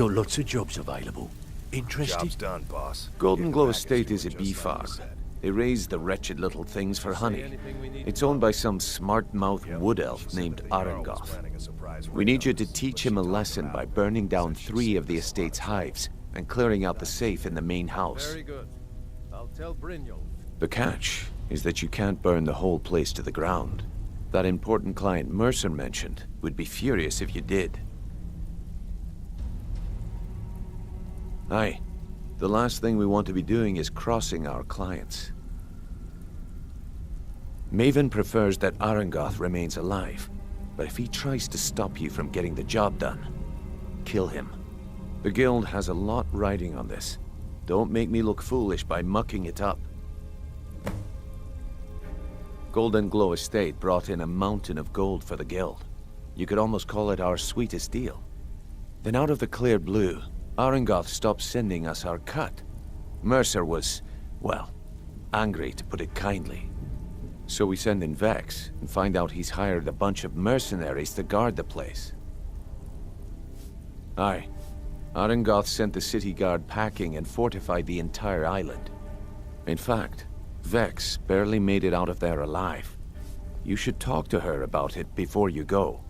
Got lots of jobs available. Interested? Job's done, boss. Goldenglow Estate is a bee farm. They raise the wretched little things for honey. It's owned by some smart-mouthed wood elf named Arengoth. We need you to teach him a lesson by burning down 3 of the estate's hives and clearing out the safe in the main house. Very good. I'll tell Brynjolf. The catch is that you can't burn the whole place to the ground. That important client Mercer mentioned would be furious if you did. Aye. The last thing we want to be doing is crossing our clients. Maven prefers that Arengoth remains alive, but if he tries to stop you from getting the job done, kill him. The guild has a lot riding on this. Don't make me look foolish by mucking it up. Goldenglow Estate brought in a mountain of gold for the guild. You could almost call it our sweetest deal. Then out of the clear blue, Arengoth stopped sending us our cut. Mercer was, well, angry to put it kindly. So we send in Vex and find out he's hired a bunch of mercenaries to guard the place. Aye. Arengoth sent the city guard packing and fortified the entire island. In fact, Vex barely made it out of there alive. You should talk to her about it before you go.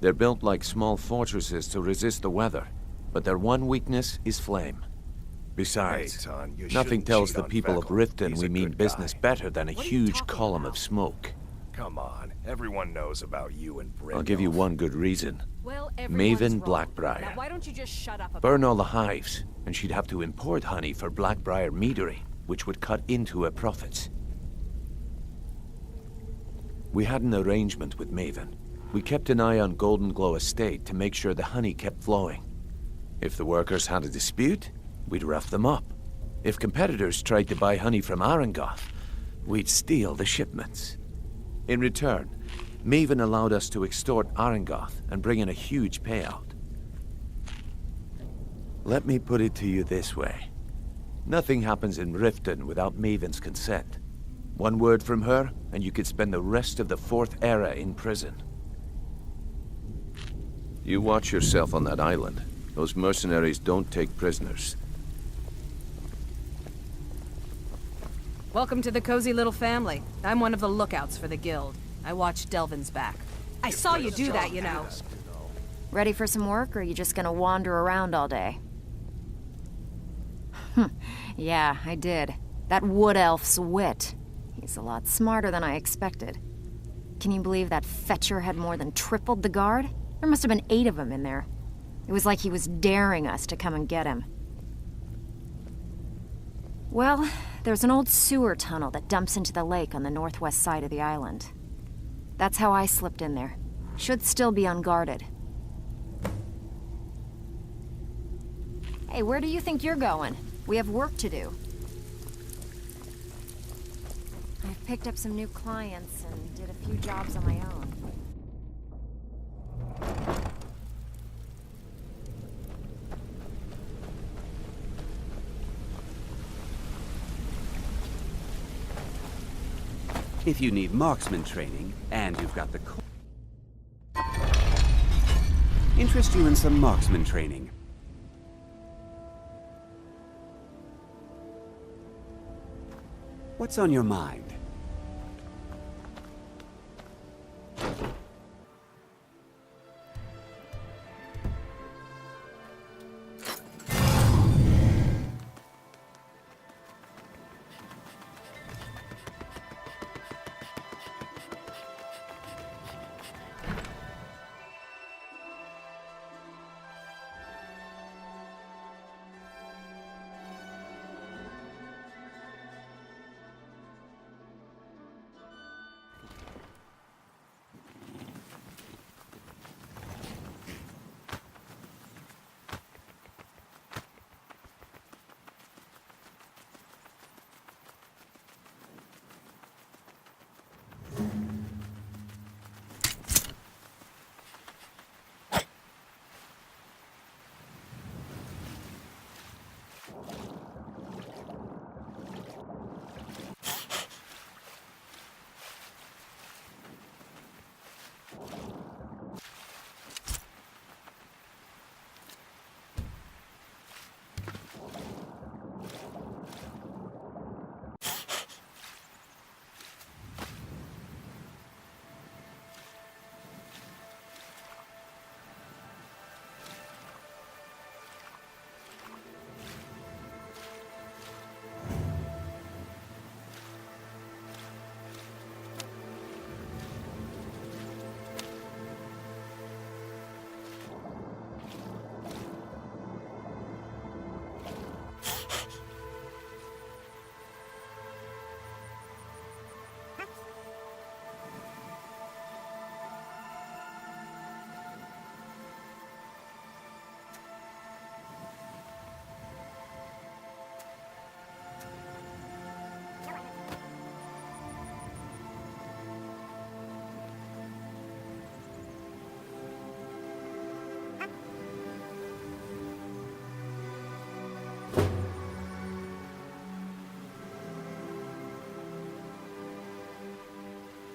They're built like small fortresses to resist the weather, but their one weakness is flame. Besides, nothing tells the people of Riften we mean business better than a huge column of smoke. Come on, everyone knows about you and Brynjolf. I'll give you one good reason. Well, everyone's Maven wrong. Blackbriar. Now, why don't you just shut up about Burn all the hives, and she'd have to import honey for Blackbriar meadery, which would cut into her profits. We had an arrangement with Maven. We kept an eye on Goldenglow Estate to make sure the honey kept flowing. If the workers had a dispute, we'd rough them up. If competitors tried to buy honey from Arengoth, we'd steal the shipments. In return, Maven allowed us to extort Arengoth and bring in a huge payout. Let me put it to you this way. Nothing happens in Riften without Maven's consent. One word from her, and you could spend the rest of the 4th era in prison. You watch yourself on that island. Those mercenaries don't take prisoners. Welcome to the cozy little family. I'm one of the lookouts for the guild. I watch Delvin's back. I saw you do that, you know. Ready for some work, or are you just gonna wander around all day? Yeah, I did. That wood elf's wit. He's a lot smarter than I expected. Can you believe that fetcher had more than tripled the guard? There must have been 8 of them in there. It was like he was daring us to come and get him. Well, there's an old sewer tunnel that dumps into the lake on the northwest side of the island. That's how I slipped in there. Should still be unguarded. Hey, where do you think you're going? We have work to do. I've picked up some new clients and did a few jobs on my own. If you need marksman training, and you've got the interest you in some marksman training. What's on your mind?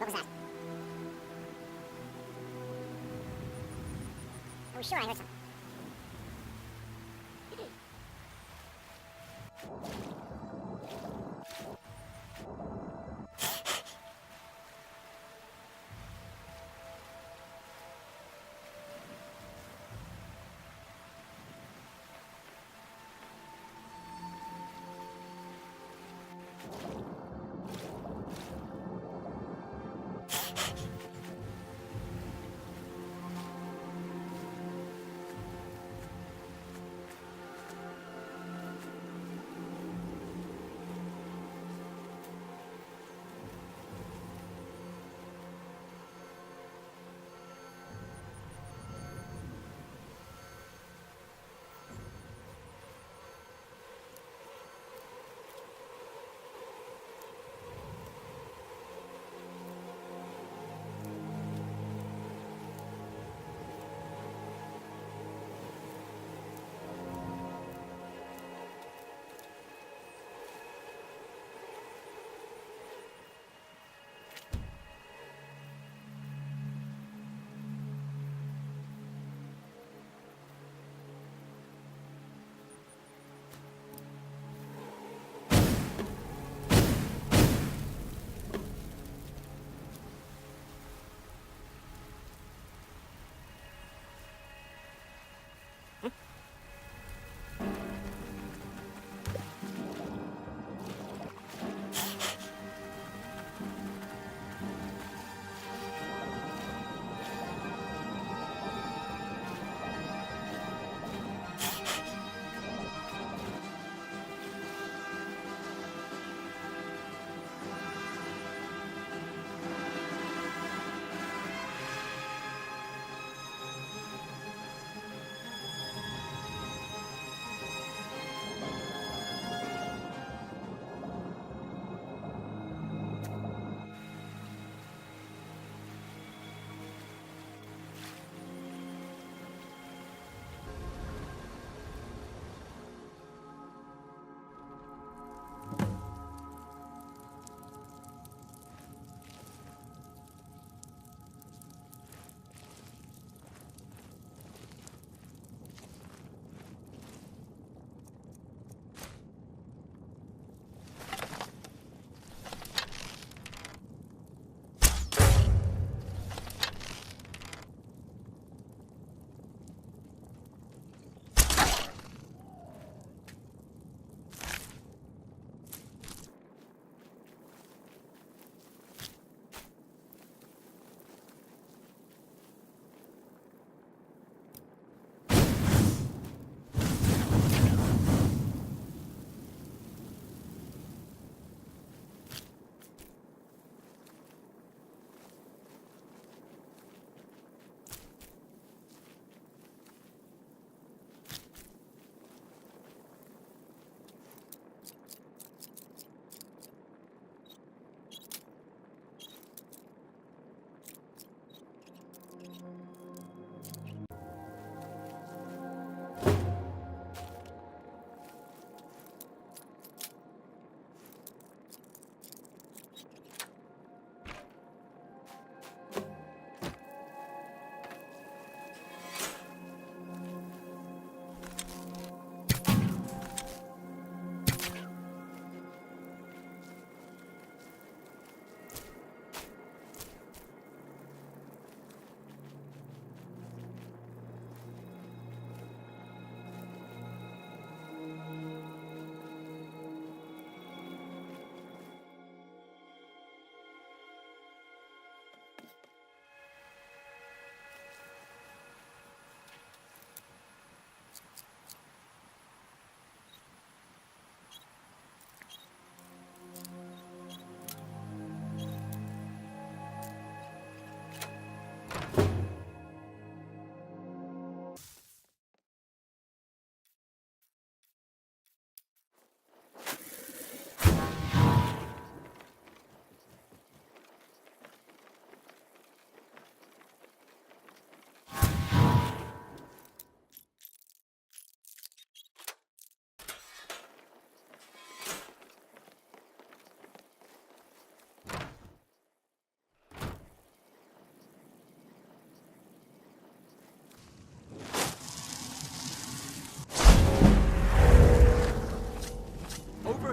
What was that? Oh, sure, I heard something.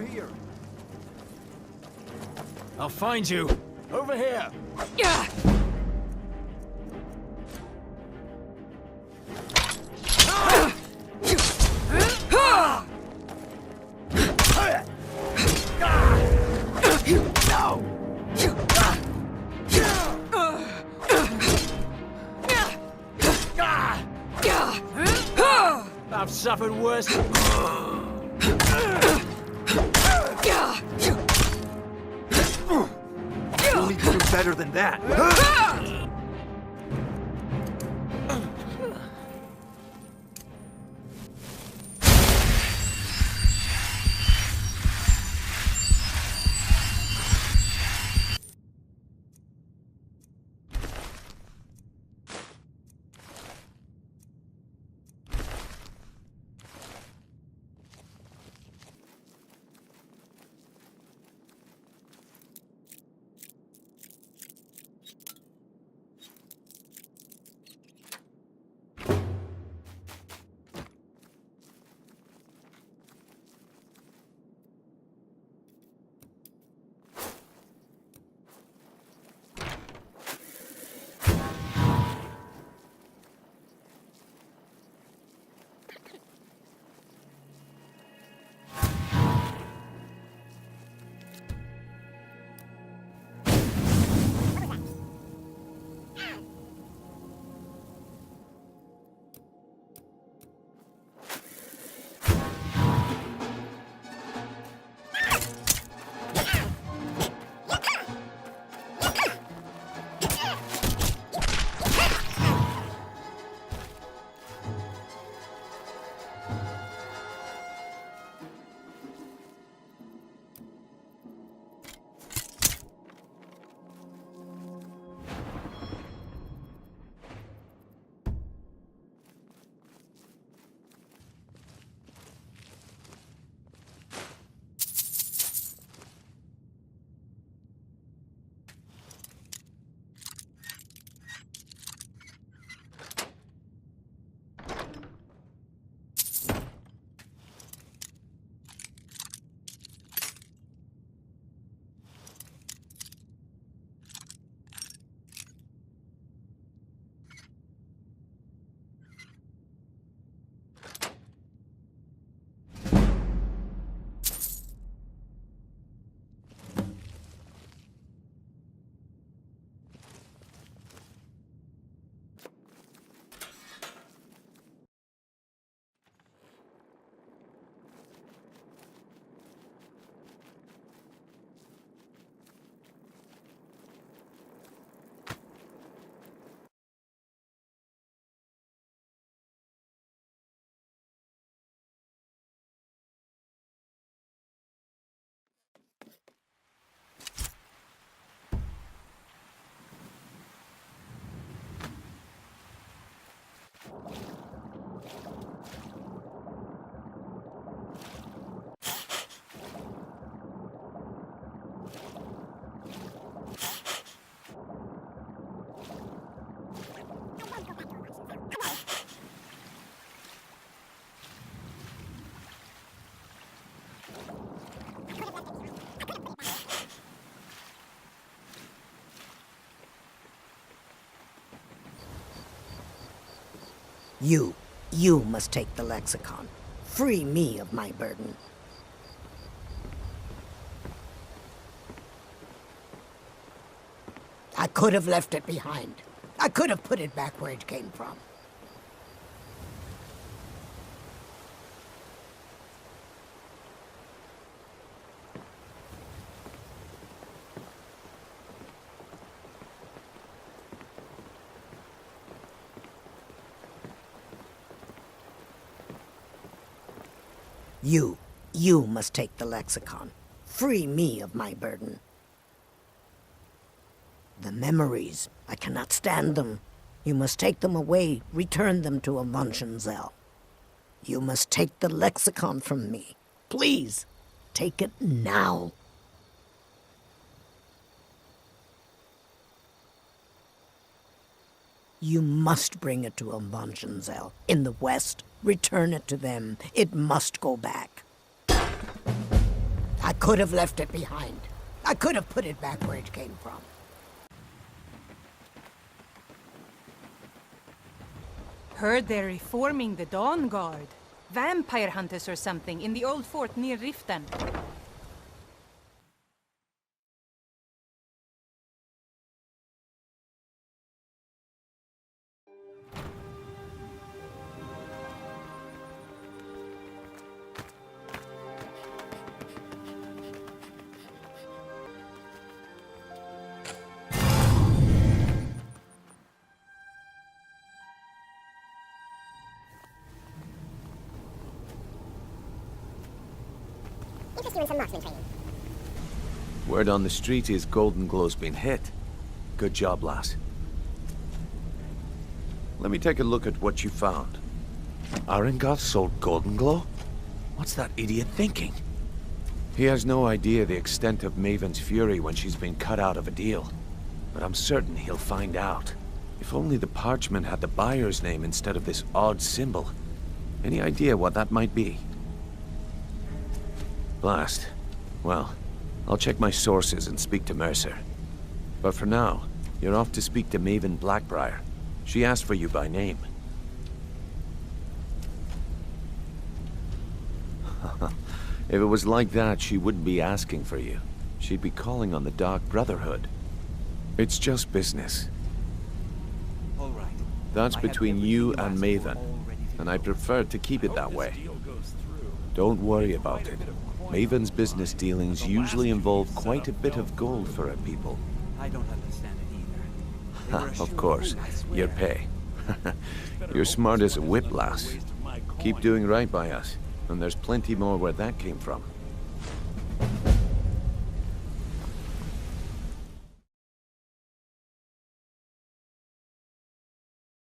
here. I'll find you. Over here. I've suffered worse. You'll need to do better than that. You must take the lexicon. Free me of my burden. I could have left it behind. I could have put it back where it came from. You must take the lexicon. Free me of my burden. The memories, I cannot stand them. You must take them away, return them to Avonshenzell. You must take the lexicon from me. Please, take it now. You must bring it to Avonshenzell in the west. Return it to them. It must go back. I could have left it behind. I could have put it back where it came from. Heard they're reforming the Dawn Guard. Vampire hunters or something in the old fort near Riften. Doing some marksman training. Word on the street is Goldenglow's been hit. Good job, lass. Let me take a look at what you found. Arengoth sold Goldenglow? What's that idiot thinking? He has no idea the extent of Maven's fury when she's been cut out of a deal. But I'm certain he'll find out. If only the parchment had the buyer's name instead of this odd symbol. Any idea what that might be? Blast. Well, I'll check my sources and speak to Mercer. But for now, you're off to speak to Maven Blackbriar. She asked for you by name. If it was like that, she wouldn't be asking for you. She'd be calling on the Dark Brotherhood. It's just business. All right. That's I have between everything you you and asked for Maven, all ready to and I go. prefer to keep it that way. Don't worry about it. Maven's business dealings usually involve quite a bit of gold for her people. I don't understand it either. They were a Of shoe course, fool, I swear. your pay. You're smart as a whip, lass. Keep doing right by us, and there's plenty more where that came from.